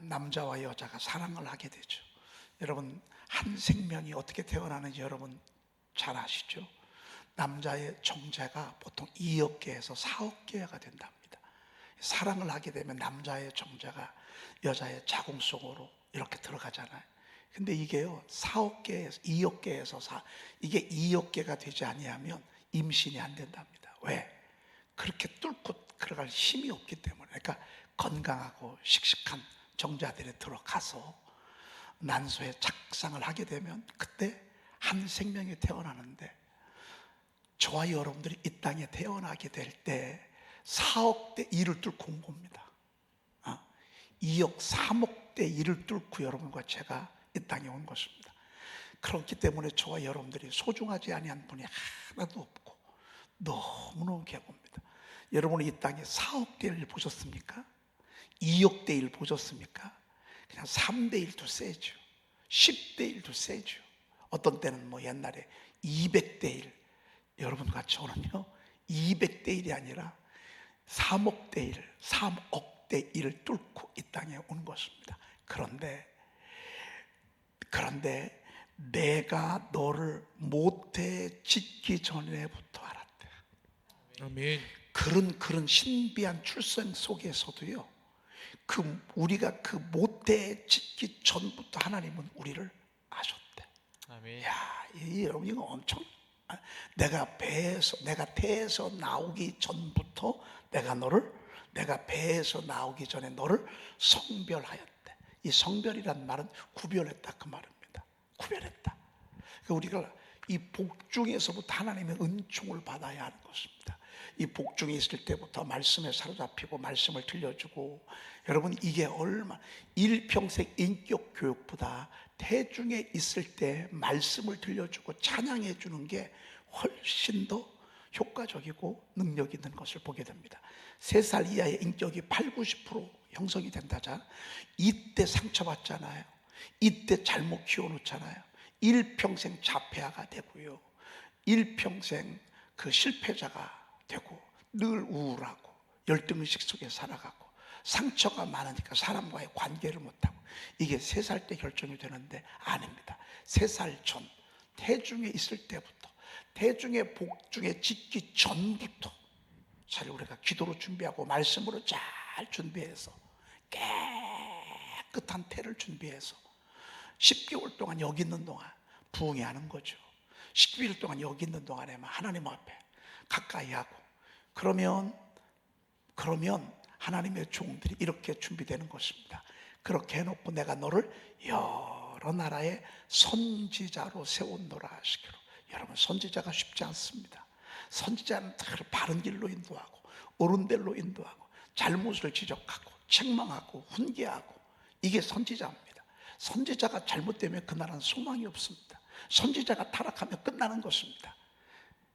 남자와 여자가 사랑을 하게 되죠. 여러분, 한 생명이 어떻게 태어나는지 여러분 잘 아시죠? 남자의 정제가 보통 2억 개에서 4억 개가 된답니다. 사랑을 하게 되면 남자의 정제가 여자의 자궁 속으로 이렇게 들어가잖아요. 근데 이게요 4억 개에서 2억 개에서 이게 2억 개가 되지 아니하면 임신이 안 된답니다. 왜? 그렇게 뚫고 들어갈 힘이 없기 때문에. 그러니까 건강하고 씩씩한 정자들이 들어가서 난소에 착상을 하게 되면 그때 한 생명이 태어나는데, 저와 여러분들이 이 땅에 태어나게 될 때 4억 대 1을 뚫고 온 겁니다. 2억 3억 대 1을 뚫고 여러분과 제가 이 땅에 온 것입니다. 그렇기 때문에 저와 여러분들이 소중하지 아니한 분이 하나도 없고 너무너무 괴롭습니다. 여러분이 이 땅에 4억 대 1 보셨습니까? 2억 대 1 보셨습니까? 그냥 3대 1도 세죠. 10대 1도 세죠. 어떤 때는 뭐 옛날에 200대 1, 여러분과 저는요 200대 1이 아니라 3억 대 1, 3억 대 1을 뚫고 이 땅에 온 것입니다. 그런데 내가 너를 모태에 짓기 전에부터 알았대. 아멘. 그런 신비한 출생 속에서도요, 우리가 그 모태에 짓기 전부터 하나님은 우리를 아셨대. 아멘. 야, 여러분 이거 엄청, 내가 태에서 나오기 전부터 내가 배에서 나오기 전에 너를 성별하였대. 이 성별이란 말은 구별했다 그 말입니다. 구별했다. 우리가 이 복중에서부터 하나님의 은총을 받아야 하는 것입니다. 이 복중에 있을 때부터 말씀에 사로잡히고 말씀을 들려주고, 여러분 이게 얼마 일평생 인격 교육보다 태중에 있을 때 말씀을 들려주고 찬양해 주는 게 훨씬 더 효과적이고 능력 있는 것을 보게 됩니다. 3살 이하의 인격이 80-90% 형성이 된다잖아요. 이때 상처받잖아요. 이때 잘못 키워놓잖아요. 일평생 자폐아가 되고요, 일평생 그 실패자가 되고 늘 우울하고 열등의식 속에 살아가고 상처가 많으니까 사람과의 관계를 못하고, 이게 3살 때 결정이 되는데 아닙니다. 3살 전 태중에 있을 때부터, 태중에 복중에 짓기 전부터 잘 우리가 기도로 준비하고 말씀으로 잘 준비해서 깨끗한 태를 준비해서 10개월 동안 여기 있는 동안 부흥하는 거죠. 10개월 동안 여기 있는 동안에만 하나님 앞에 가까이 하고, 그러면 하나님의 종들이 이렇게 준비되는 것입니다. 그렇게 해놓고 내가 너를 여러 나라의 선지자로 세웠노라 하시기로. 여러분, 선지자가 쉽지 않습니다. 선지자는 바른 길로 인도하고 옳은 대로 인도하고 잘못을 지적하고 책망하고 훈계하고, 이게 선지자입니다. 선지자가 잘못되면 그 나라는 소망이 없습니다. 선지자가 타락하면 끝나는 것입니다.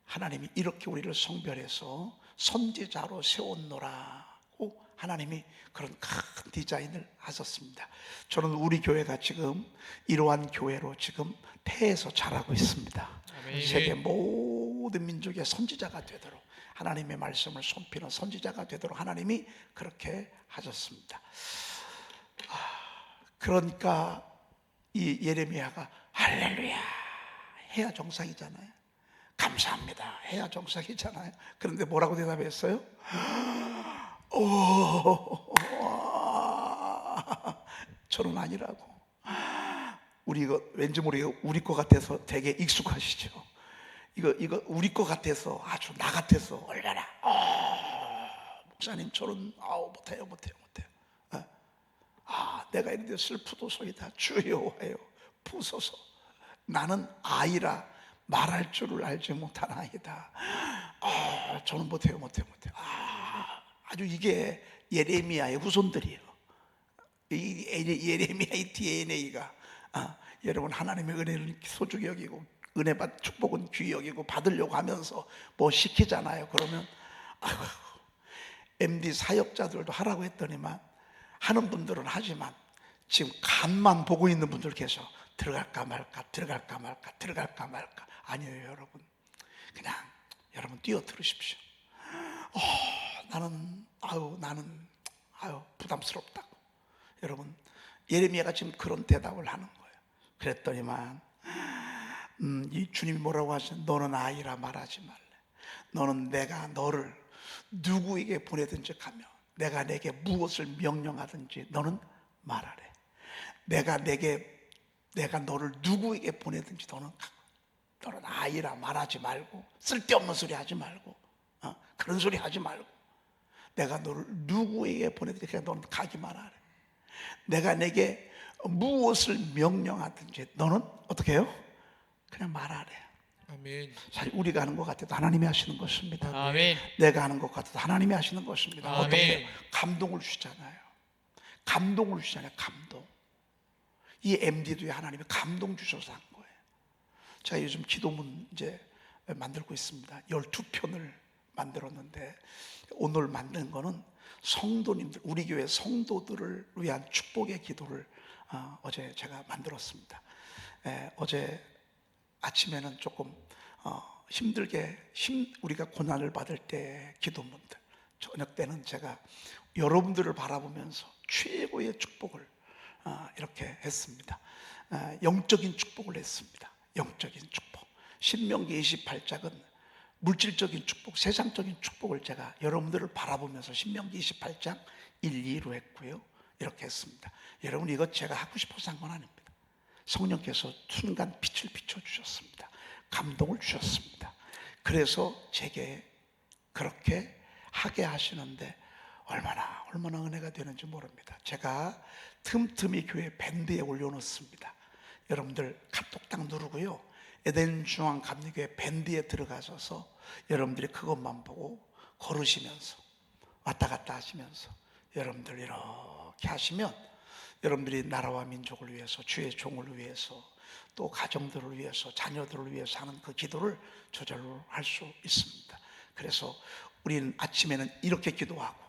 하나님이 이렇게 우리를 성별해서 선지자로 세웠노라고 하나님이 그런 큰 디자인을 하셨습니다. 저는 우리 교회가 지금 이러한 교회로 지금 태에서 자라고 있습니다. 아멘. 세계 모든 민족의 선지자가 되도록, 하나님의 말씀을 손피는 선지자가 되도록 하나님이 그렇게 하셨습니다. 그러니까 이 예레미야가 할렐루야 해야 정상이잖아요. 감사합니다 해야 정상이잖아요. 그런데 뭐라고 대답했어요? 저는 아니라고. 이거 왠지 모르게 우리 거 같아서 되게 익숙하시죠? 이거 우리 거 같아서, 아주 나 같아서 얼마나 목사님 저는 못해요. 내가 이런데 슬프도소이다 주여하여 부소서. 나는 아이라 말할 줄을 알지 못하나이다. 저는 못해요. 아주 이게 예레미야의 후손들이에요. 이 예레미야의 DNA가 여러분, 하나님의 은혜를 소중히 여기고 은혜 받 축복은 귀히 여기고 받으려고 하면서 뭐 시키잖아요. 그러면 MD 사역자들도 하라고 했더니만 하는 분들은 하지만 지금 간만 보고 있는 분들 계셔. 들어갈까 말까. 아니에요, 여러분. 그냥 여러분 뛰어들으십시오. 나는 부담스럽다고. 여러분, 예레미야가 지금 그런 대답을 하는 거예요. 그랬더니만 이 주님이 뭐라고 하시냐, 너는 아이라 말하지 말래. 너는 내가 너를 누구에게 보내든지 가며 내가 내게 무엇을 명령하든지 너는 말하래. 내가 너를 누구에게 보내든지 너는 아이라 말하지 말고, 쓸데없는 소리 하지 말고, 그런 소리 하지 말고, 내가 너를 누구에게 보내든지 그냥 너는 가기만 하래. 내가 내게 무엇을 명령하든지 너는 어떻게 해요? 그냥 말하래. 아멘. 사실 우리가 하는 것 같아도 하나님이 하시는 것입니다. 아멘. 내가 하는 것 같아도 하나님이 하시는 것입니다. 아멘. 어떻게 감동을 주잖아요. 감동을 주잖아요. 감동. 이 MD도에 하나님이 감동 주셔서 한 거예요. 제가 요즘 기도문 이제 만들고 있습니다. 12편을 만들었는데 오늘 만든 거는 성도님들, 우리 교회 성도들을 위한 축복의 기도를 어제 제가 만들었습니다. 어제 아침에는 조금 힘들게 우리가 고난을 받을 때 기도문들, 저녁 때는 제가 여러분들을 바라보면서 최고의 축복을 이렇게 했습니다. 영적인 축복을 했습니다. 영적인 축복. 신명기 28장은 물질적인 축복, 세상적인 축복을 제가 여러분들을 바라보면서 신명기 28장 1, 2로 했고요. 이렇게 했습니다. 여러분, 이거 제가 하고 싶어서 한 건 아닙니다. 성령께서 순간 빛을 비춰주셨습니다. 감동을 주셨습니다. 그래서 제게 그렇게 하게 하시는데 얼마나 은혜가 되는지 모릅니다. 제가 틈틈이 교회 밴드에 올려놓습니다. 여러분들 카톡 딱 누르고요, 에덴 중앙 감리교회 밴드에 들어가셔서 여러분들이 그것만 보고 걸으시면서 왔다 갔다 하시면서 여러분들 이렇게 하시면 여러분들이 나라와 민족을 위해서, 주의 종을 위해서, 또 가정들을 위해서, 자녀들을 위해서 하는 그 기도를 저절로 할 수 있습니다. 그래서 우리는 아침에는 이렇게 기도하고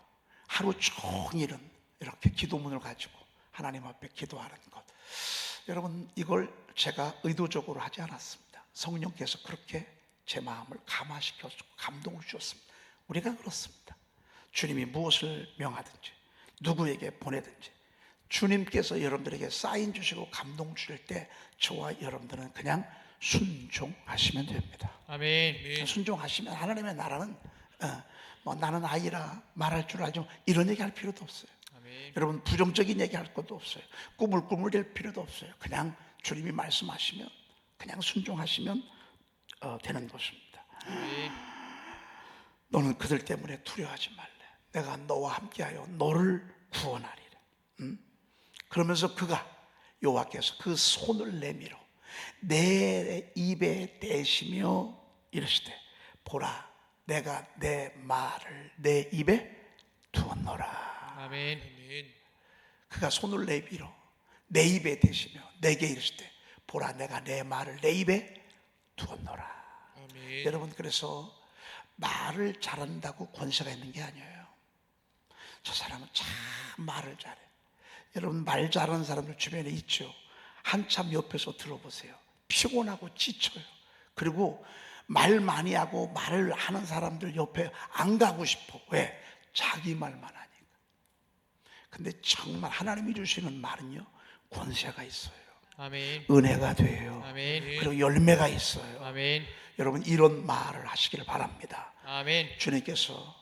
하루 종일은 이렇게 기도문을 가지고 하나님 앞에 기도하는 것, 여러분, 이걸 제가 의도적으로 하지 않았습니다. 성령께서 그렇게 제 마음을 감화시켜주고 감동을 주셨습니다. 우리가 그렇습니다. 주님이 무엇을 명하든지 누구에게 보내든지 주님께서 여러분들에게 사인 주시고 감동 주실 때 저와 여러분들은 그냥 순종하시면 됩니다. 아멘. 순종하시면 하나님의 나라는 뭐 나는 아이라 말할 줄 알죠, 이런 얘기 할 필요도 없어요. 아멘. 여러분, 부정적인 얘기 할 것도 없어요. 꾸물꾸물댈 필요도 없어요. 그냥 주님이 말씀하시면 그냥 순종하시면 되는 것입니다. 아멘. 너는 그들 때문에 두려워하지 말래. 내가 너와 함께하여 너를 구원하리라. 그러면서 그가, 여호와께서 그 손을 내밀어 내 입에 대시며 이르시되 보라, 내가 내 말을 내 입에 두었노라. 아멘. 아멘. 그가 손을 내밀어 내 입에 대시며 내게 이르시되 보라, 내가 내 말을 내 입에 두었노라. 아멘. 여러분, 그래서 말을 잘한다고 권세가 있는 게 아니에요. 저 사람은 참 말을 잘해. 여러분, 말 잘하는 사람들 주변에 있죠. 한참 옆에서 들어보세요. 피곤하고 지쳐요. 그리고 말 많이 하고 말을 하는 사람들 옆에 안 가고 싶어. 왜? 자기 말만 하니까. 근데 정말 하나님이 주시는 말은요, 권세가 있어요. 아멘. 은혜가 돼요. 아멘. 그리고 열매가 있어요. 아멘. 여러분, 이런 말을 하시기를 바랍니다. 아멘. 주님께서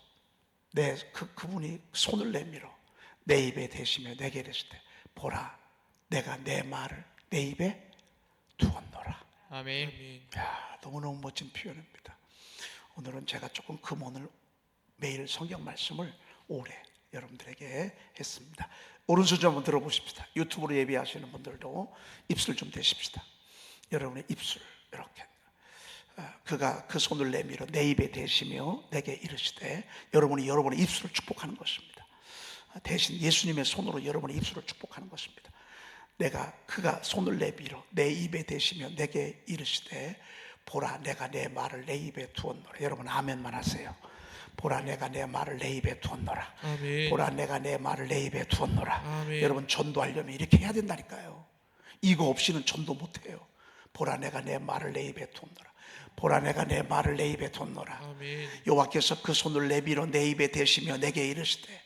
그분이 손을 내밀어 내 입에 대시며 내게 이르시되 보라, 내가 내 말을 내 입에 두었노라. 아멘. 야, 너무너무 멋진 표현입니다. 오늘은 제가 조금 금원을 매일 성경 말씀을 오래 여러분들에게 했습니다. 오른손 좀 한번 들어보십시다. 유튜브로 예배하시는 분들도 입술 좀 대십시다. 여러분의 입술 이렇게. 그가 그 손을 내밀어 내 입에 대시며 내게 이르시되, 여러분이 여러분의 입술을 축복하는 것입니다. 대신 예수님의 손으로 여러분의 입술을 축복하는 것입니다. 그가 손을 내밀어 내 입에 대시며 내게 이르시되 보라, 내가 내 말을 내 입에 두었노라. 여러분 아멘만 하세요. 보라, 내가 내 말을 내 입에 두었노라. 아멘. 보라, 내가 내 말을 내 입에 두었노라. 아멘. 여러분, 전도하려면 이렇게 해야 된다니까요. 이거 없이는 전도 못해요. 보라, 내가 내 말을 내 입에 두었노라. 보라, 내가 내 말을 내 입에 두었노라. 아멘. 여호와께서 그 손을 내밀어 내 입에 대시며 내게 이르시되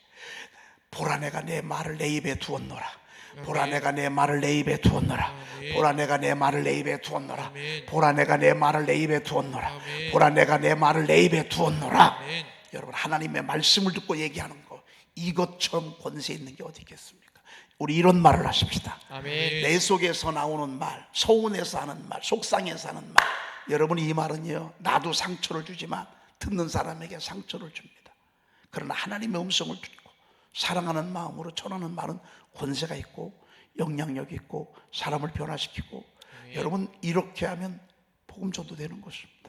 보라, 내가 내 말을 내 입에 두었노라. 보라 내가 내 말을 내 입에 두었노라. 아멘. 보라 내가 내 말을 내 입에 두었노라. 아멘. 보라 내가 내 말을 내 입에 두었노라. 아멘. 보라 내가 내 말을 내 입에 두었노라. 아멘. 여러분, 하나님의 말씀을 듣고 얘기하는 거, 이것처럼 권세 있는 게 어디 있겠습니까? 우리 이런 말을 하십시다. 아멘. 내 속에서 나오는 말, 소원에서 하는 말, 속상해서 하는 말, 여러분, 이 말은요, 나도 상처를 주지만 듣는 사람에게 상처를 줍니다. 그러나 하나님의 음성을 듣고 사랑하는 마음으로 전하는 말은 권세가 있고 영향력이 있고 사람을 변화시키고, 여러분, 이렇게 하면 복음 전도되는 것입니다.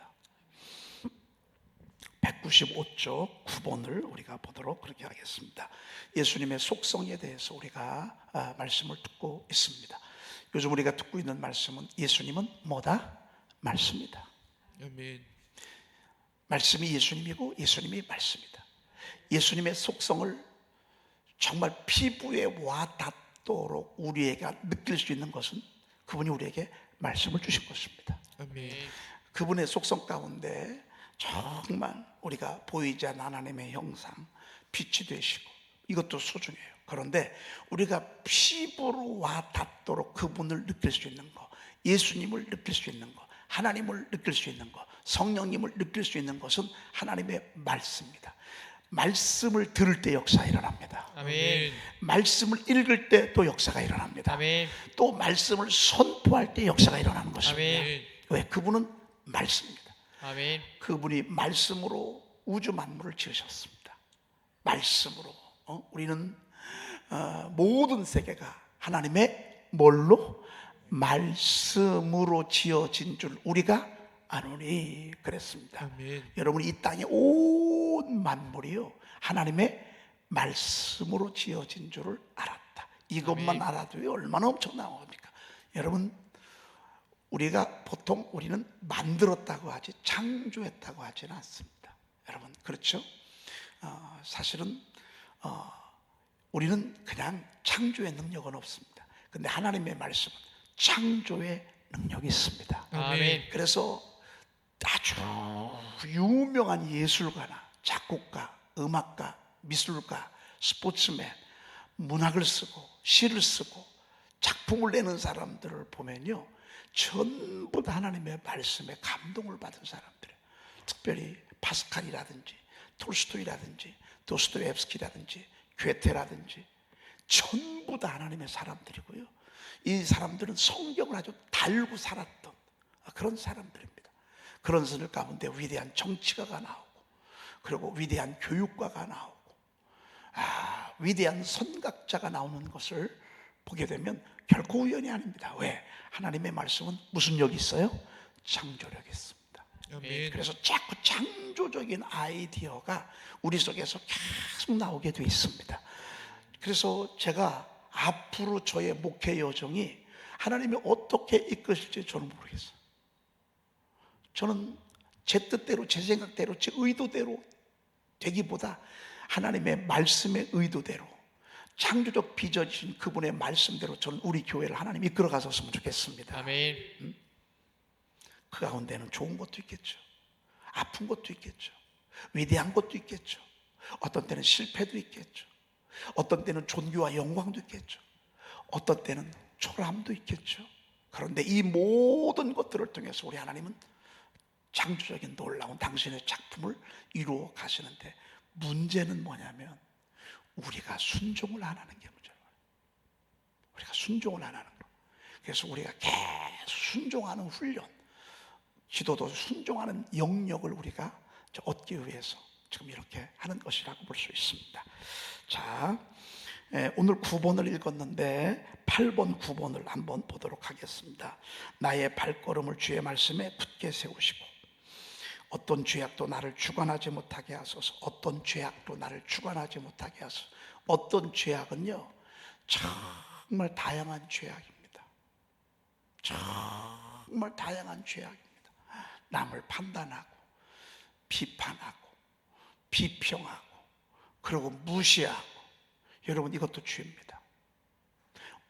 195쪽 9번을 우리가 보도록 그렇게 하겠습니다. 예수님의 속성에 대해서 우리가 말씀을 듣고 있습니다. 요즘 우리가 듣고 있는 말씀은 예수님은 뭐다? 말씀이다. 아멘. 말씀이 예수님이고 예수님이 말씀이다. 예수님의 속성을 정말 피부에 와 닿도록 우리에게 느낄 수 있는 것은 그분이 우리에게 말씀을 주신 것입니다. 아멘. 그분의 속성 가운데 정말 우리가 보이지 않는 하나님의 형상, 빛이 되시고, 이것도 소중해요. 그런데 우리가 피부로 와 닿도록 그분을 느낄 수 있는 거, 예수님을 느낄 수 있는 거, 하나님을 느낄 수 있는 거, 성령님을 느낄 수 있는 것은 하나님의 말씀입니다. 말씀을 들을 때 역사가 일어납니다. 아멘. 말씀을 읽을 때 또 역사가 일어납니다. 아멘. 또 말씀을 선포할 때 역사가 일어나는 것입니다. 아멘. 왜? 그분은 말씀입니다. 아멘. 그분이 말씀으로 우주 만물을 지으셨습니다. 말씀으로 우리는 모든 세계가 하나님의 뭘로? 말씀으로 지어진 줄 우리가 아노니 그랬습니다. 아멘. 여러분, 이 땅의 온 만물이요 하나님의 말씀으로 지어진 줄을 알았다. 이것만 아멘. 알아도 얼마나 엄청난 겁니까? 여러분, 우리가 보통 우리는 만들었다고 하지 창조했다고 하지는 않습니다. 여러분, 그렇죠? 사실은 우리는 그냥 창조의 능력은 없습니다. 근데 하나님의 말씀은 창조의 능력이 있습니다. 아멘. 그래서 아주 유명한 예술가나 작곡가, 음악가, 미술가, 스포츠맨, 문학을 쓰고 시를 쓰고 작품을 내는 사람들을 보면요, 전부 다 하나님의 말씀에 감동을 받은 사람들이에요. 특별히 파스칼이라든지 톨스토이라든지 도스토옙스키라든지 괴테라든지 전부 다 하나님의 사람들이고요, 이 사람들은 성경을 아주 달고 살았던 그런 사람들입니다. 그런 분들 가운데 위대한 정치가가 나오고, 그리고 위대한 교육가가 나오고, 위대한 선각자가 나오는 것을 보게 되면 결코 우연이 아닙니다. 왜? 하나님의 말씀은 무슨 력이 있어요? 창조력이 있습니다. 아멘. 그래서 자꾸 창조적인 아이디어가 우리 속에서 계속 나오게 돼 있습니다. 그래서 제가 앞으로 저의 목회 여정이 하나님이 어떻게 이끄실지 저는 모르겠어요. 저는 제 뜻대로, 제 생각대로, 제 의도대로 되기보다 하나님의 말씀의 의도대로, 창조적 빚어진 그분의 말씀대로 저는 우리 교회를 하나님 이끌어 가셨으면 좋겠습니다. 아멘. 그 가운데는 좋은 것도 있겠죠, 아픈 것도 있겠죠, 위대한 것도 있겠죠, 어떤 때는 실패도 있겠죠, 어떤 때는 존귀와 영광도 있겠죠, 어떤 때는 초라함도 있겠죠. 그런데 이 모든 것들을 통해서 우리 하나님은 창조적인 놀라운 당신의 작품을 이루어 가시는데, 문제는 뭐냐면 우리가 순종을 안 하는 게 문제예요. 우리가 순종을 안 하는 거. 그래서 우리가 계속 순종하는 훈련, 기도도 순종하는 영역을 우리가 얻기 위해서 지금 이렇게 하는 것이라고 볼 수 있습니다. 자, 오늘 9번을 읽었는데 8번, 9번을 한번 보도록 하겠습니다. 나의 발걸음을 주의 말씀에 굳게 세우시고 어떤 죄악도 나를 주관하지 못하게 하소서. 어떤 죄악도 나를 주관하지 못하게 하소서. 어떤 죄악은요, 정말 다양한 죄악입니다. 정말 다양한 죄악입니다. 남을 판단하고 비판하고 비평하고 그리고 무시하고, 여러분, 이것도 죄입니다.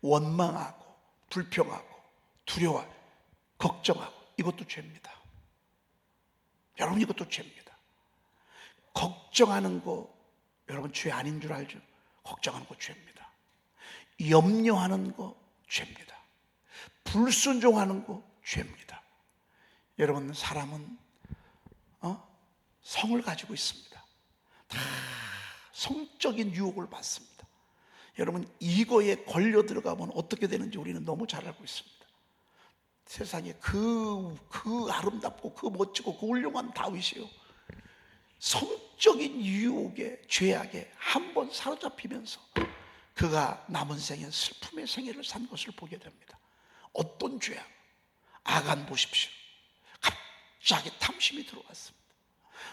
원망하고 불평하고 두려워하고 걱정하고, 이것도 죄입니다. 여러분, 이것도 죄입니다. 걱정하는 거 여러분 죄 아닌 줄 알죠? 걱정하는 거 죄입니다. 염려하는 거 죄입니다. 불순종하는 거 죄입니다. 여러분, 사람은 성을 가지고 있습니다. 다 성적인 유혹을 받습니다. 여러분, 이거에 걸려 들어가면 어떻게 되는지 우리는 너무 잘 알고 있습니다. 세상에 그 아름답고 그 멋지고 그 훌륭한 다윗이요, 성적인 유혹에, 죄악에 한번 사로잡히면서 그가 남은 생에 슬픔의 생애를 산 것을 보게 됩니다. 어떤 죄악? 아간 보십시오. 갑자기 탐심이 들어왔습니다.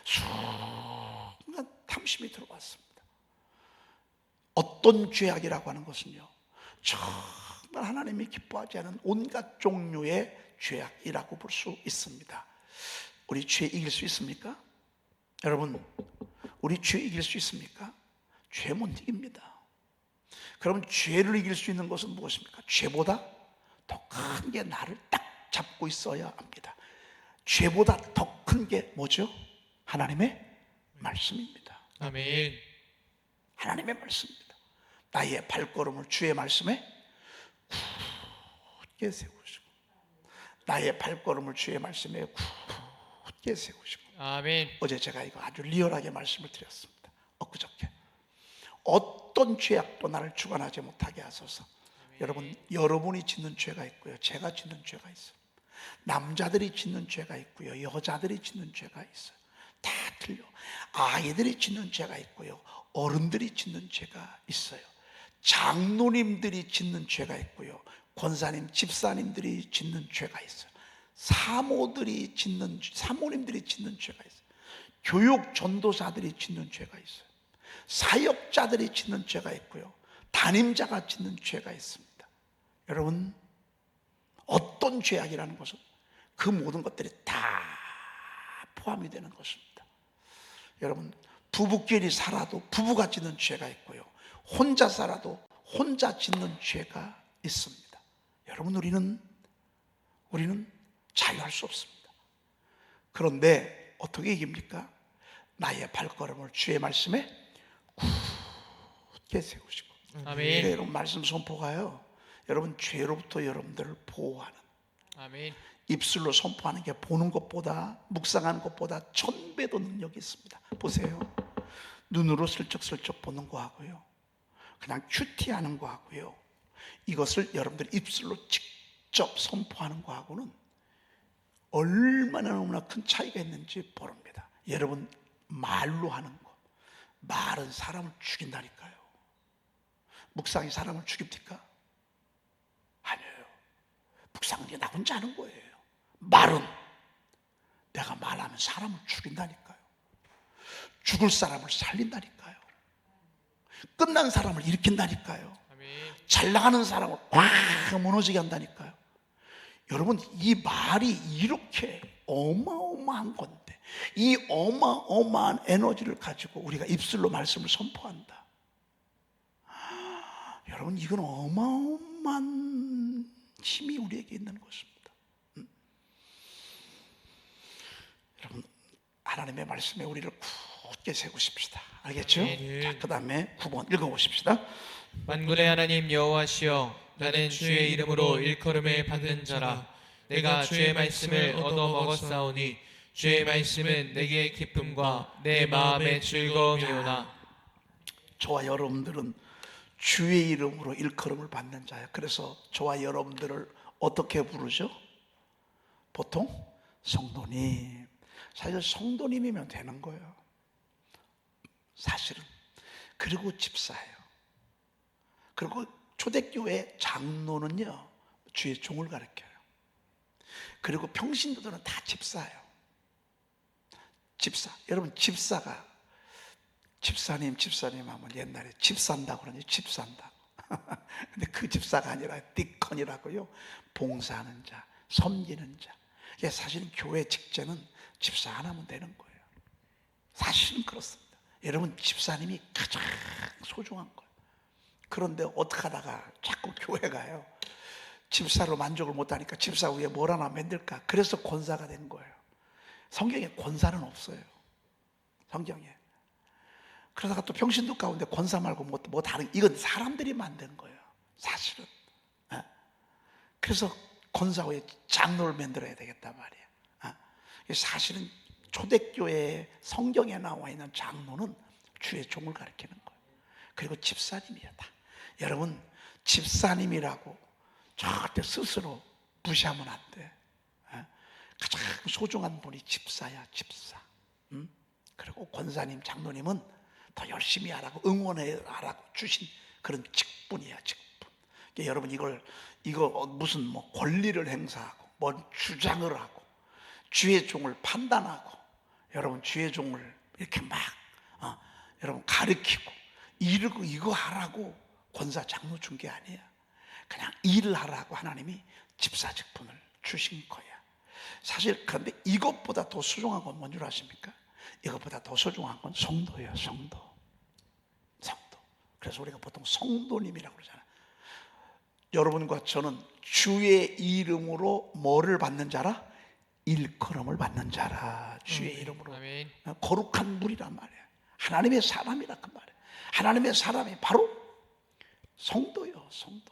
순간 탐심이 들어왔습니다. 어떤 죄악이라고 하는 것은요, 정말 하나님이 기뻐하지 않은 온갖 종류의 죄악이라고 볼 수 있습니다. 우리 죄 이길 수 있습니까? 여러분, 우리 죄 이길 수 있습니까? 죄 못 이깁니다. 그러면 죄를 이길 수 있는 것은 무엇입니까? 죄보다 더 큰 게 나를 딱 잡고 있어야 합니다. 죄보다 더 큰 게 뭐죠? 하나님의 말씀입니다. 아멘. 하나님의 말씀입니다. 나의 발걸음을 주의 말씀에 굳게 세우시고, 나의 발걸음을 주의 말씀에 굳게 세우시고. 아멘. 어제 제가 이거 아주 리얼하게 말씀을 드렸습니다. 엊그저께. 어떤 죄악도 나를 주관하지 못하게 하소서. 여러분, 여러분이 짓는 죄가 있고요, 제가 짓는 죄가 있어요. 남자들이 짓는 죄가 있고요, 여자들이 짓는 죄가 있어요. 다 틀려. 아이들이 짓는 죄가 있고요, 어른들이 짓는 죄가 있어요. 장로님들이 짓는 죄가 있고요, 권사님, 집사님들이 짓는 죄가 있어요. 사모님들이 짓는 죄가 있어요. 교육 전도사들이 짓는 죄가 있어요. 사역자들이 짓는 죄가 있고요, 담임자가 짓는 죄가 있습니다. 여러분, 어떤 죄악이라는 것은 그 모든 것들이 다 포함이 되는 것입니다. 여러분, 부부끼리 살아도 부부가 짓는 죄가 있고요, 혼자 살아도 혼자 짓는 죄가 있습니다. 여러분, 우리는 자유할 수 없습니다. 그런데 어떻게 이깁니까? 나의 발걸음을 주의 말씀에 굳게 세우시고. 아멘. 여러분, 말씀 선포가요, 여러분, 죄로부터 여러분들을 보호하는, 아멘. 입술로 선포하는 게 보는 것보다, 묵상하는 것보다 1000배도 능력이 있습니다. 보세요. 눈으로 슬쩍슬쩍 보는 거하고요, 그냥 큐티하는 거하고요, 이것을 여러분들 입술로 직접 선포하는 거하고는 얼마나 큰 차이가 있는지 모릅니다. 여러분, 말로 하는 거, 말은 사람을 죽인다니까요. 묵상이 사람을 죽입니까? 아니에요. 묵상은 나 혼자 하는 거예요. 말은 내가 말하면 사람을 죽인다니까요. 죽을 사람을 살린다니까요. 끝난 사람을 일으킨다니까요. 아멘. 잘 나가는 사람을 확 무너지게 한다니까요. 여러분, 이 말이 이렇게 어마어마한 건데, 이 어마어마한 에너지를 가지고 우리가 입술로 말씀을 선포한다. 여러분, 이건 어마어마한 힘이 우리에게 있는 것입니다. 여러분, 하나님의 말씀에 우리를 굳게 세우십시다. 알겠죠? 네. 자, 그 다음에 9번 읽어보십시다. 만군의 하나님 여호와시여, 나는 주의 이름으로 일컬음을 받은 자라. 내가 주의 말씀을 얻어 먹었사오니 주의 말씀은 내게 기쁨과 내 마음의 즐거움이오나. 저와 여러분들은 주의 이름으로 일컬음을 받는 자예요. 그래서 저와 여러분들을 어떻게 부르죠? 보통 성도님. 사실 성도님이면 되는 거예요, 사실은. 그리고 집사예요. 그리고 초대교회 장로는요, 주의 종을 가르쳐요. 그리고 평신도들은 다 집사예요. 집사. 여러분, 집사가, 집사님 하면 옛날에 집 산다고 그러니 집 산다. 근데 그 집사가 아니라 디컨이라고요, 봉사하는 자, 섬기는 자. 사실은 교회 직제는 집사 하나면 되는 거예요. 사실은 그렇습니다. 여러분, 집사님이 가장 소중한 거예요. 그런데 어떻게 하다가 자꾸 교회 가요. 집사로 만족을 못하니까 집사 위에 뭘 하나 만들까. 그래서 권사가 된 거예요. 성경에 권사는 없어요, 성경에. 그러다가 또 평신도 가운데 권사 말고 뭐 다른, 이건 사람들이 만든 거예요. 사실은. 그래서 권사회에 장로를 만들어야 되겠단 말이야. 사실은 초대교회 성경에 나와 있는 장로는 주의 종을 가리키는 거예요. 그리고 집사님이야 다. 여러분, 집사님이라고 절대 스스로 무시하면 안 돼. 가장 소중한 분이 집사야, 집사. 그리고 권사님, 장로님은 더 열심히 하라고, 응원하라고 주신 그런 직분이야, 직분. 그러니까 여러분, 이거 무슨 뭐 권리를 행사하고 뭔 주장을 하고 주의 종을 판단하고, 여러분 주의 종을 이렇게 막 여러분 가르치고 이러고 이거 하라고 권사 장로 준 게 아니야. 그냥 일을 하라고 하나님이 집사 직분을 주신 거야. 사실 그런데 이것보다 더 소중한 건 뭔 줄 아십니까? 이것보다 더 소중한 건 성도예요. 성도. 그래서 우리가 보통 성도님이라고 그러잖아요. 여러분과 저는 주의 이름으로 뭐를 받는 자라? 일컬음을 받는 자라. 주의 이름으로. 아멘. 거룩한 물이란 말이야. 하나님의 사람이란 그 말이야. 하나님의 사람이 바로 성도요. 성도.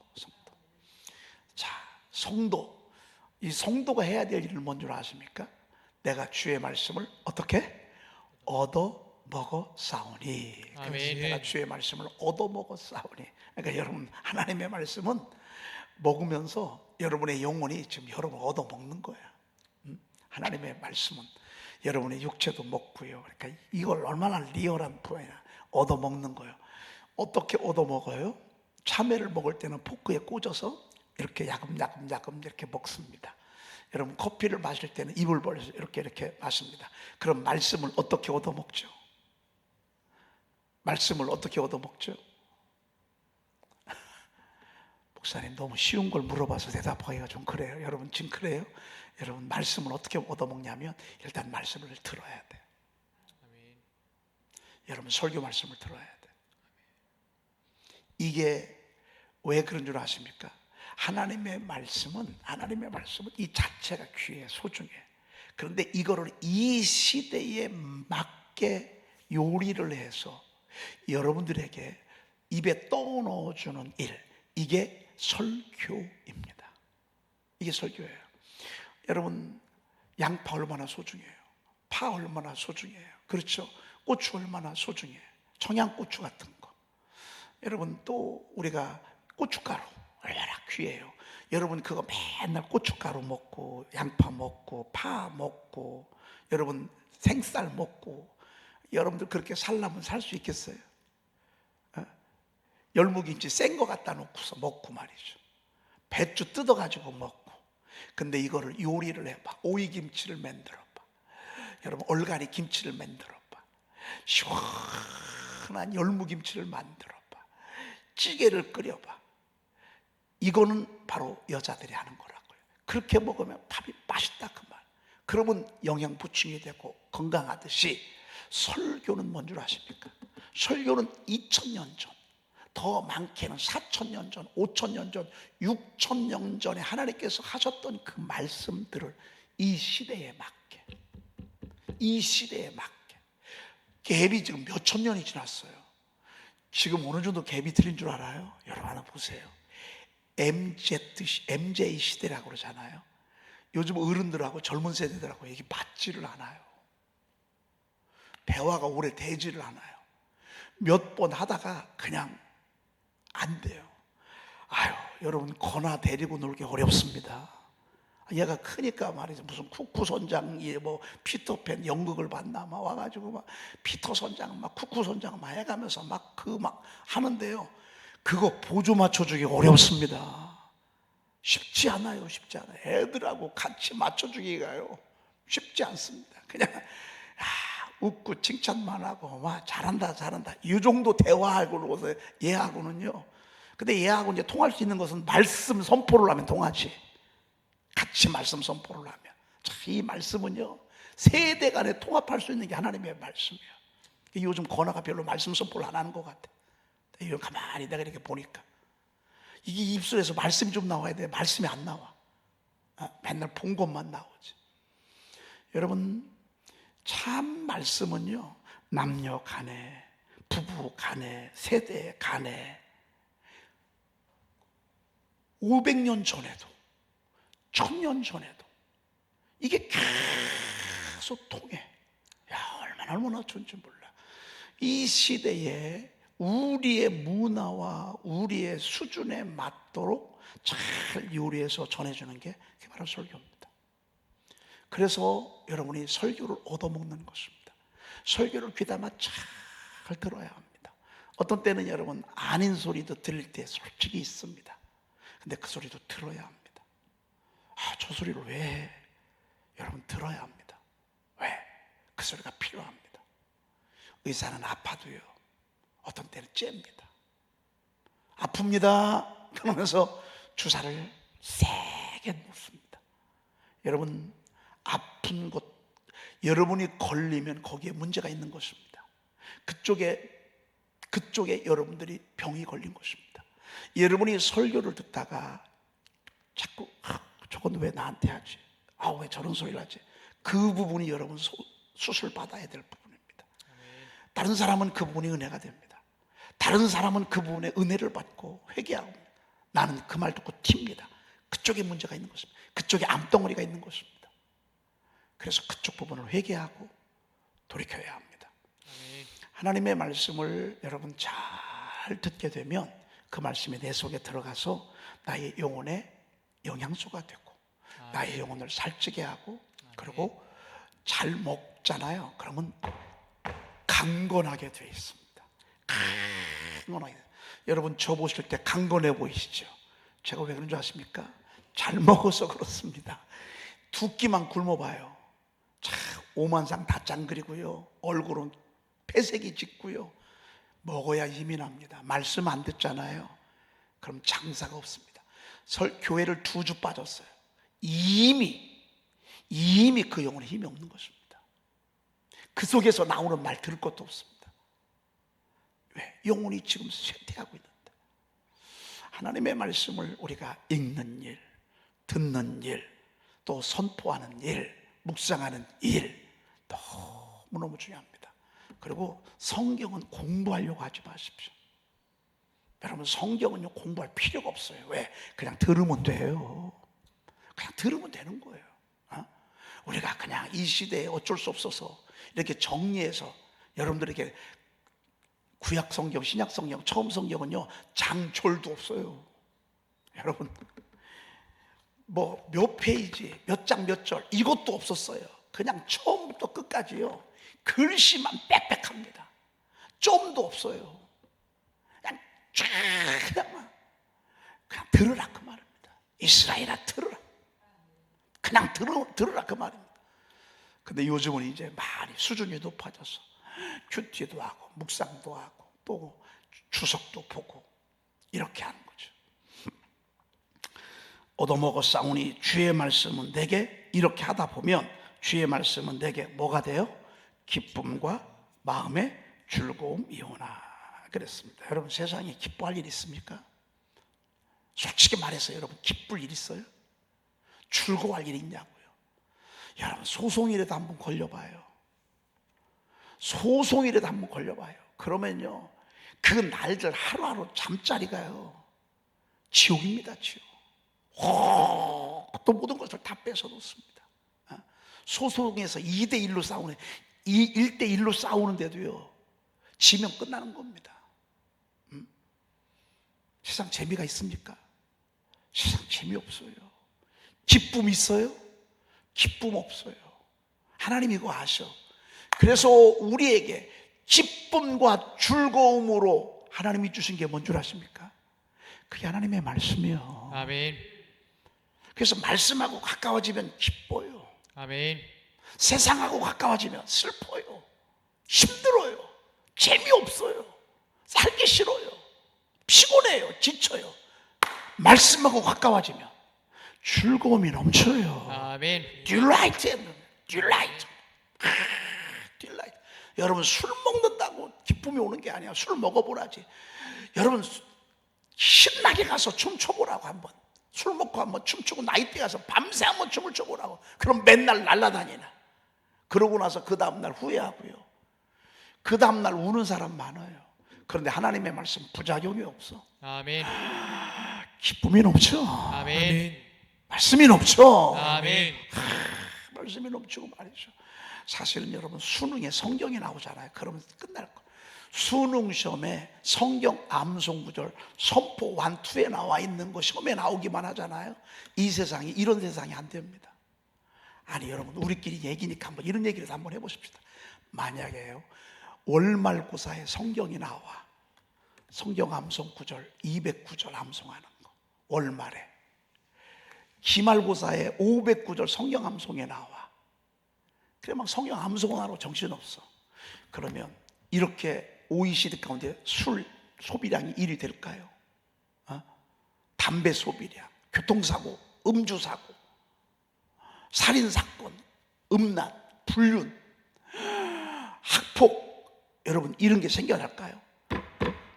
자, 성도. 이 성도가 해야 될 일은 뭔 줄 아십니까? 내가 주의 말씀을 어떻게? 얻어 먹어 싸우니. 아멘. 내가 주의 말씀을 얻어 먹어 싸우니. 그러니까 여러분, 하나님의 말씀은 먹으면서 여러분의 영혼이 지금 여러분 얻어 먹는 거야. 하나님의 말씀은 여러분의 육체도 먹고요. 그러니까 이걸 얼마나 리얼한 부분이야. 얻어 먹는 거예요. 어떻게 얻어 먹어요? 참외를 먹을 때는 포크에 꽂아서 이렇게 야금야금 이렇게 먹습니다. 여러분, 커피를 마실 때는 입을 벌려서 이렇게 마십니다. 그럼 말씀을 어떻게 얻어 먹죠? 말씀을 어떻게 얻어 먹죠? 목사님, 너무 쉬운 걸 물어봐서 대답하기가 좀 그래요. 여러분, 지금 그래요? 여러분, 말씀을 어떻게 얻어 먹냐면 일단 말씀을 들어야 돼요. 여러분, 설교 말씀을 들어야 돼요. 이게 왜 그런 줄 아십니까? 하나님의 말씀은 이 자체가 귀해, 소중해. 그런데 이거를 이 시대에 맞게 요리를 해서 여러분들에게 입에 떠넣어주는 일, 이게 설교입니다. 이게 설교예요. 여러분, 양파 얼마나 소중해요. 파 얼마나 소중해요. 그렇죠? 고추 얼마나 소중해요. 청양고추 같은 거. 여러분, 또 우리가 고춧가루 얼마나 귀해요. 여러분, 그거 맨날 고춧가루 먹고 양파 먹고 파 먹고 여러분 생쌀 먹고 여러분들 그렇게 살려면 살 수 있겠어요? 열무김치 센 거 갖다 놓고서 먹고 말이죠. 배추 뜯어가지고 먹고. 근데 이거를 요리를 해봐. 오이김치를 만들어봐. 여러분, 얼갈이 김치를 만들어봐. 시원한 열무김치를 만들어봐. 찌개를 끓여봐. 이거는 바로 여자들이 하는 거라고요. 그렇게 먹으면 밥이 맛있다 그 말. 그러면 영양 보충이 되고 건강하듯이 설교는 뭔 줄 아십니까? 설교는 2000년 전, 더 많게는 4000년 전, 5000년 전, 6000년 전에 하나님께서 하셨던 그 말씀들을 이 시대에 맞게, 갭이 지금 몇천 년이 지났어요. 지금 어느 정도 갭이 틀린 줄 알아요? 여러분 하나 보세요. MZ 시대라고 그러잖아요. 요즘 어른들하고 젊은 세대들하고 이게 맞지를 않아요. 대화가 오래 되지를 않아요. 몇 번 하다가 그냥 안 돼요. 아유, 여러분, 건아 데리고 놀기 어렵습니다. 얘가 크니까 말이죠. 무슨 쿠쿠 선장이 뭐 피터팬 연극을 봤나 막 와가지고 막 피터 선장 막 쿠쿠 선장 막 해가면서 막 하는데요. 그거 보조 맞춰주기 어렵습니다. 쉽지 않아요. 애들하고 같이 맞춰주기가요. 쉽지 않습니다. 그냥 웃고 칭찬만 하고 막 잘한다 이 정도 대화하고서 얘하고는요. 근데 얘하고 이제 통할 수 있는 것은 말씀 선포를 하면 통하지. 같이 말씀 선포를 하면. 자, 이 말씀은요, 세대 간에 통합할 수 있는 게 하나님의 말씀이에요. 요즘 건아가 별로 말씀 선포를 안 하는 것 같아. 이거 가만히 내가 이렇게 보니까 이게 입술에서 말씀이 좀 나와야 돼. 말씀이 안 나와. 맨날 본 것만 나오지. 여러분, 참 말씀은요, 남녀 간에, 부부 간에, 세대 간에 500년 전에도 1000년 전에도 이게 계속 통해. 야, 얼마나 좋은지 몰라. 이 시대에 우리의 문화와 우리의 수준에 맞도록 잘 요리해서 전해주는 게 그게 바로 설교입니다. 그래서 여러분이 설교를 얻어먹는 것입니다. 설교를 귀담아 잘 들어야 합니다. 어떤 때는 여러분 아닌 소리도 들릴 때 솔직히 있습니다. 근데 그 소리도 들어야 합니다. 아, 저 소리를 왜 해? 여러분 들어야 합니다. 왜? 그 소리가 필요합니다. 의사는 아파도요, 어떤 때는 잽니다. 아픕니다 그러면서 주사를 세게 놓습니다. 여러분, 아픈 곳, 여러분이 걸리면 거기에 문제가 있는 것입니다. 그쪽에 여러분들이 병이 걸린 것입니다. 여러분이 설교를 듣다가 자꾸 저건 왜 나한테 하지? 왜 저런 소리를 하지? 그 부분이 여러분 수술 받아야 될 부분입니다. 다른 사람은 그 부분이 은혜가 됩니다. 다른 사람은 그 부분에 은혜를 받고 회개하고, 나는 그 말 듣고 튑니다. 그쪽에 문제가 있는 것입니다. 그쪽에 암덩어리가 있는 것입니다. 그래서 그쪽 부분을 회개하고 돌이켜야 합니다. 하나님의 말씀을 여러분 잘 듣게 되면 그 말씀이 내 속에 들어가서 나의 영혼에 영양소가 되고 나의 영혼을 살찌게 하고, 그리고 잘 먹잖아요. 그러면 강건하게 되어 있습니다. 강건하게. 여러분 저 보실 때 강건해 보이시죠? 제가 왜 그런 줄 아십니까? 잘 먹어서 그렇습니다. 두 끼만 굶어봐요. 참 오만상 다 짱그리고요, 얼굴은 폐색이 짙고요. 먹어야 힘이 납니다. 말씀 안 듣잖아요. 그럼 장사가 없습니다. 교회를 2주 빠졌어요. 이미 그 영혼에 힘이 없는 것입니다. 그 속에서 나오는 말 들을 것도 없습니다. 왜? 영혼이 지금 쇠퇴하고 있는데. 하나님의 말씀을 우리가 읽는 일, 듣는 일, 또 선포하는 일, 묵상하는 일, 너무너무 중요합니다. 그리고 성경은 공부하려고 하지 마십시오. 여러분, 성경은요 공부할 필요가 없어요. 왜? 그냥 들으면 돼요. 그냥 들으면 되는 거예요. 우리가 그냥 이 시대에 어쩔 수 없어서 이렇게 정리해서 여러분들에게 구약 성경, 신약 성경, 처음 성경은요 장졸도 없어요. 여러분, 뭐 몇 페이지, 몇 장, 몇 절 이것도 없었어요. 그냥 처음부터 끝까지요 글씨만 빽빽합니다. 좀도 없어요. 그냥 그냥 들으라 그 말입니다. 이스라엘아 들으라. 그냥 들으라 그 말입니다. 근데 요즘은 이제 많이 수준이 높아져서 큐티도 하고 묵상도 하고 또 주석도 보고 이렇게 하는 거죠. 얻어먹어 싸우니 주의 말씀은 내게, 이렇게 하다 보면 주의 말씀은 내게 뭐가 돼요? 기쁨과 마음의 즐거움이오나 그랬습니다. 여러분, 세상에 기뻐할 일 있습니까? 솔직히 말해서 여러분 기쁠 일 있어요? 즐거워할 일이 있냐고요. 여러분, 소송이라도 한번 걸려봐요. 소송이라도 한번 걸려봐요. 그러면요 그 날들 하루하루 잠자리가요 지옥입니다. 지옥. 또 모든 것을 다 뺏어놓습니다. 소송에서 2대1로 싸우는, 1대1로 싸우는데도요 지면 끝나는 겁니다. 세상 재미가 있습니까? 세상 재미없어요. 기쁨 있어요? 기쁨 없어요. 하나님 이거 아셔. 그래서 우리에게 기쁨과 즐거움으로 하나님이 주신 게 뭔 줄 아십니까? 그게 하나님의 말씀이요. 아멘. 그래서 말씀하고 가까워지면 기뻐요. 아멘. 세상하고 가까워지면 슬퍼요. 힘들어요. 재미없어요. 살기 싫어요. 피곤해요. 지쳐요. 말씀하고 가까워지면 즐거움이 넘쳐요. 아멘. 딜라이트. 딜라이트. 딜라이트. 여러분, 술 먹는다고 기쁨이 오는 게 아니야. 술 먹어보라지. 여러분, 신나게 가서 춤춰보라고. 한번 술 먹고 한번 춤추고 나이트 가서 밤새 한번 춤을 춰보라고. 그럼 맨날 날라다니나. 그러고 나서 그 다음날 후회하고요. 그 다음날 우는 사람 많아요. 그런데 하나님의 말씀 부작용이 없어. 아멘. 기쁨이 넘쳐. 아멘. 말씀이 넘쳐. 아멘. 말씀이 넘치고 말이죠. 사실은 여러분 수능에 성경이 나오잖아요. 그러면 끝날 거예요. 수능 시험에 성경 암송 구절 선포 1, 2에 나와 있는 거 시험에 나오기만 하잖아요. 이 세상이 이런 세상이 안 됩니다. 아니 여러분 우리끼리 얘기니까 한번 이런 얘기를 한번 해보십시다. 만약에요 월말고사에 성경이 나와 성경 암송 구절 209절 암송하는 거 월말에 기말고사에 509절 성경 암송에 나와 그래 막 성경 암송하러 정신없어. 그러면 이렇게 OECD 가운데 술 소비량이 1위 될까요? 담배 소비량, 교통사고, 음주사고, 살인사건, 음란, 불륜, 학폭 여러분 이런 게 생겨날까요?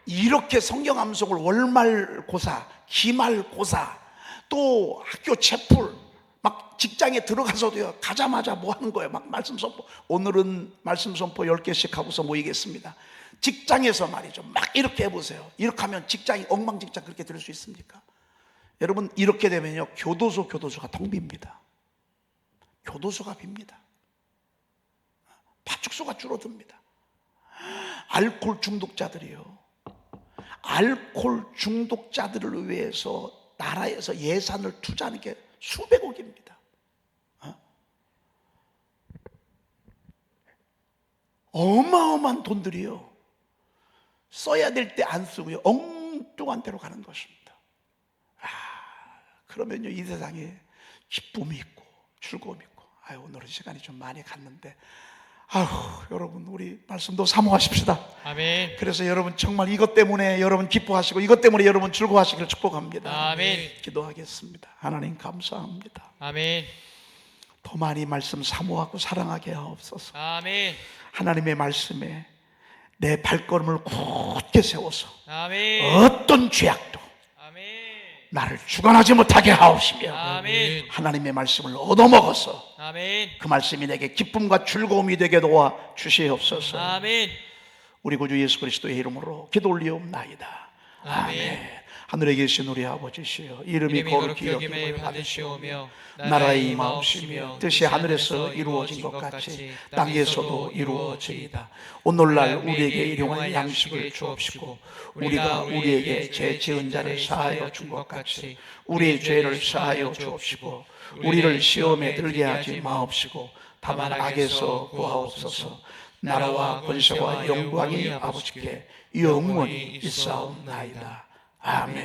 이렇게 성경 암송을 월말고사, 기말고사 또 학교 채플 막 직장에 들어가서도요 가자마자 뭐 하는 거예요? 막 말씀 선포. 오늘은 말씀 선포 10개씩 하고서 모이겠습니다. 직장에서 말이죠 막 이렇게 해보세요. 이렇게 하면 직장이 엉망진창 그렇게 될 수 있습니까? 여러분 이렇게 되면요 교도소가 텅 빕니다. 교도소가 빕니다. 파출소가 줄어듭니다. 알코올 중독자들이요 알코올 중독자들을 위해서 나라에서 예산을 투자하는 게 수백억입니다. 어마어마한 돈들이요 써야 될 때 안 쓰고요 엉뚱한 데로 가는 것입니다. 그러면요 이 세상에 기쁨이 있고 즐거움이 있고 오늘은 시간이 좀 많이 갔는데 여러분 우리 말씀도 사모하십시다. 아멘. 그래서 여러분 정말 이것 때문에 여러분 기뻐하시고 이것 때문에 여러분 즐거워하시기를 축복합니다. 아멘. 기도하겠습니다. 하나님 감사합니다. 아멘. 더 많이 말씀 사모하고 사랑하게 하옵소서. 아멘. 하나님의 말씀에 내 발걸음을 굳게 세워서 아멘. 어떤 죄악도 아멘. 나를 주관하지 못하게 하옵시며 아멘. 하나님의 말씀을 얻어먹어서 아멘. 그 말씀이 내게 기쁨과 즐거움이 되게 도와 주시옵소서. 아멘. 우리 구주 예수 그리스도의 이름으로 기도 올리옵나이다. 아멘. 하늘에 계신 우리 아버지시여 이름이 거룩히 여김을 받으시오며 나라의 임하옵시며 뜻이 하늘에서 이루어진 것 같이 땅에서도 이루어지이다. 오늘날 우리에게 일용할 양식을 주옵시고 우리가 우리에게 죄 지은 자를 사하여 준 것 같이 우리의 죄를 사하여 주옵시고 우리를 시험에 들게 하지 마옵시고 다만 악에서 구하옵소서. 나라와 권세와 영광이 아버지께 영원히 있사옵나이다. 아멘.